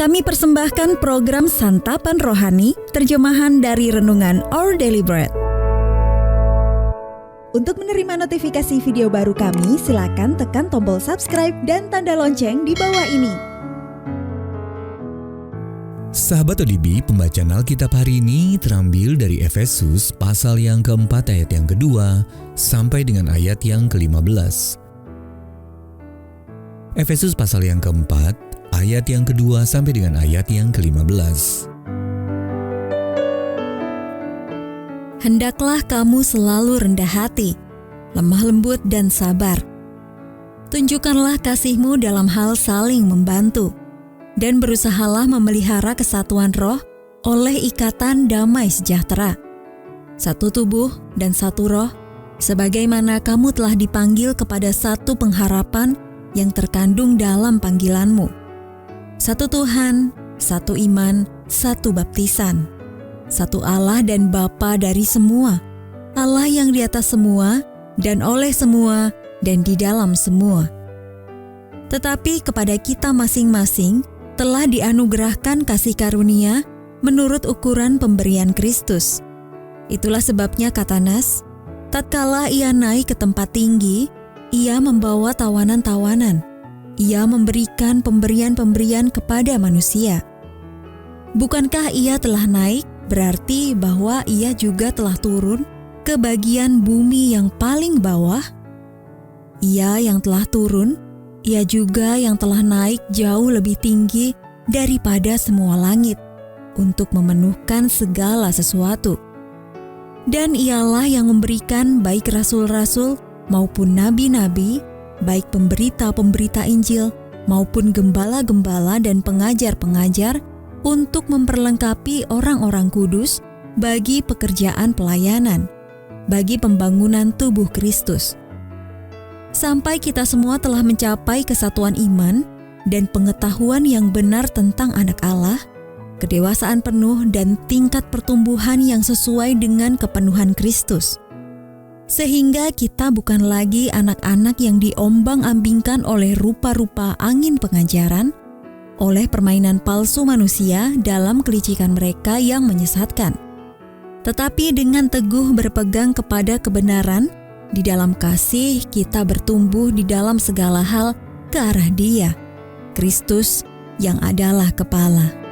Kami persembahkan program Santapan Rohani, terjemahan dari Renungan Our Daily Bread. Untuk menerima notifikasi video baru kami, silakan tekan tombol subscribe dan tanda lonceng di bawah ini. Sahabat ODB, pembacaan Alkitab hari ini terambil dari Efesus pasal yang keempat ayat yang kedua sampai dengan ayat yang ke-15. Efesus pasal yang keempat, ayat yang kedua sampai dengan ayat yang ke-15. Hendaklah kamu selalu rendah hati, lemah lembut dan sabar. Tunjukkanlah kasihmu dalam hal saling membantu, dan berusahalah memelihara kesatuan roh oleh ikatan damai sejahtera. Satu tubuh dan satu roh, sebagaimana kamu telah dipanggil kepada satu pengharapan yang terkandung dalam panggilanmu. Satu Tuhan, satu iman, satu baptisan. Satu Allah dan Bapa dari semua, Allah yang di atas semua, dan oleh semua, dan di dalam semua. Tetapi kepada kita masing-masing telah dianugerahkan kasih karunia menurut ukuran pemberian Kristus. Itulah sebabnya kata Nas, tatkala ia naik ke tempat tinggi, ia membawa tawanan-tawanan. Ia memberikan pemberian-pemberian kepada manusia. Bukankah ia telah naik, berarti bahwa ia juga telah turun ke bagian bumi yang paling bawah? Ia yang telah turun, ia juga yang telah naik jauh lebih tinggi daripada semua langit untuk memenuhkan segala sesuatu. Dan ialah yang memberikan baik rasul-rasul maupun nabi-nabi, baik pemberita-pemberita Injil maupun gembala-gembala dan pengajar-pengajar untuk memperlengkapi orang-orang kudus bagi pekerjaan pelayanan, bagi pembangunan tubuh Kristus. Sampai kita semua telah mencapai kesatuan iman dan pengetahuan yang benar tentang Anak Allah, kedewasaan penuh dan tingkat pertumbuhan yang sesuai dengan kepenuhan Kristus. Sehingga kita bukan lagi anak-anak yang diombang-ambingkan oleh rupa-rupa angin pengajaran, oleh permainan palsu manusia dalam kelicikan mereka yang menyesatkan. Tetapi dengan teguh berpegang kepada kebenaran, di dalam kasih kita bertumbuh di dalam segala hal ke arah Dia, Kristus yang adalah kepala.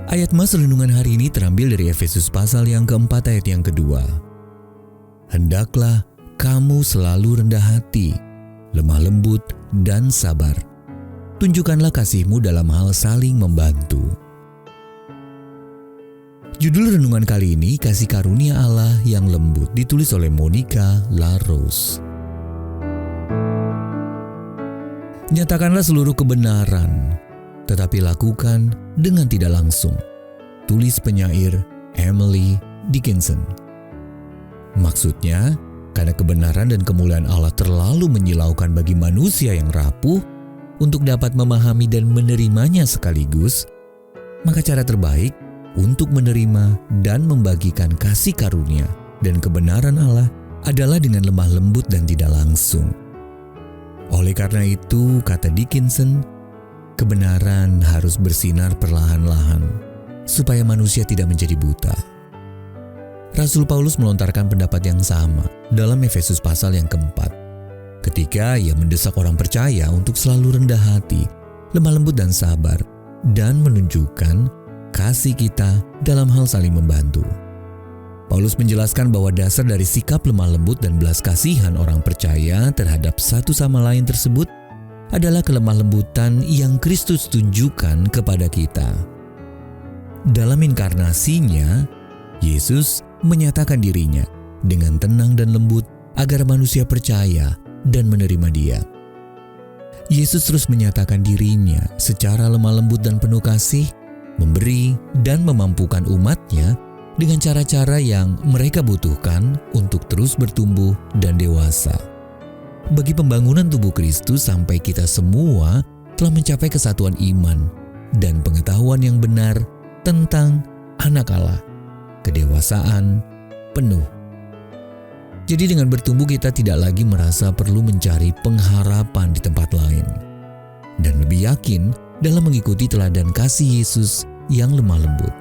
Ayat mas renungan hari ini terambil dari Efesus pasal yang keempat ayat yang kedua. Hendaklah kamu selalu rendah hati, lemah lembut dan sabar. Tunjukkanlah kasihmu dalam hal saling membantu. Judul renungan kali ini Kasih Karunia Allah yang Lembut, ditulis oleh Monica LaRose. Nyatakanlah seluruh kebenaran, tetapi lakukan dengan tidak langsung. Tulis penyair Emily Dickinson. Maksudnya, karena kebenaran dan kemuliaan Allah terlalu menyilaukan bagi manusia yang rapuh untuk dapat memahami dan menerimanya sekaligus, maka cara terbaik untuk menerima dan membagikan kasih karunia dan kebenaran Allah adalah dengan lemah lembut dan tidak langsung. Oleh karena itu, kata Dickinson, kebenaran harus bersinar perlahan-lahan, supaya manusia tidak menjadi buta. Rasul Paulus melontarkan pendapat yang sama dalam Efesus pasal yang keempat, ketika ia mendesak orang percaya untuk selalu rendah hati, lemah lembut dan sabar, dan menunjukkan kasih kita dalam hal saling membantu. Paulus menjelaskan bahwa dasar dari sikap lemah lembut dan belas kasihan orang percaya terhadap satu sama lain tersebut adalah kelemah lembutan yang Kristus tunjukkan kepada kita. Dalam inkarnasinya, Yesus menyatakan dirinya dengan tenang dan lembut agar manusia percaya dan menerima Dia. Yesus terus menyatakan dirinya secara lemah lembut dan penuh kasih, memberi dan memampukan umatnya dengan cara-cara yang mereka butuhkan untuk terus bertumbuh dan dewasa. Bagi pembangunan tubuh Kristus sampai kita semua telah mencapai kesatuan iman dan pengetahuan yang benar tentang Anak Allah, kedewasaan penuh. Jadi dengan bertumbuh kita tidak lagi merasa perlu mencari pengharapan di tempat lain. dan lebih yakin dalam mengikuti teladan kasih Yesus yang lemah lembut.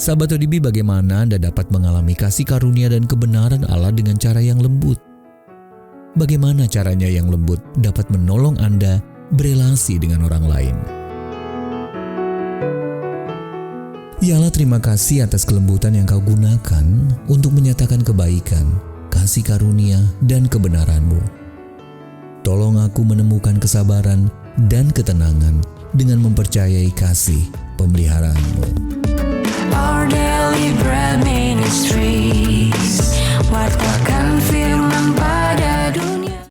Sahabat ODB, bagaimana Anda dapat mengalami kasih karunia dan kebenaran Allah dengan cara yang lembut? Bagaimana caranya yang lembut dapat menolong Anda berelasi dengan orang lain? Ya Allah, terima kasih atas kelembutan yang Kau gunakan untuk menyatakan kebaikan, kasih karunia, dan kebenaran-Mu. Tolong aku menemukan kesabaran dan ketenangan dengan mempercayai kasih pemeliharaan-Mu. Our daily bread ministries, what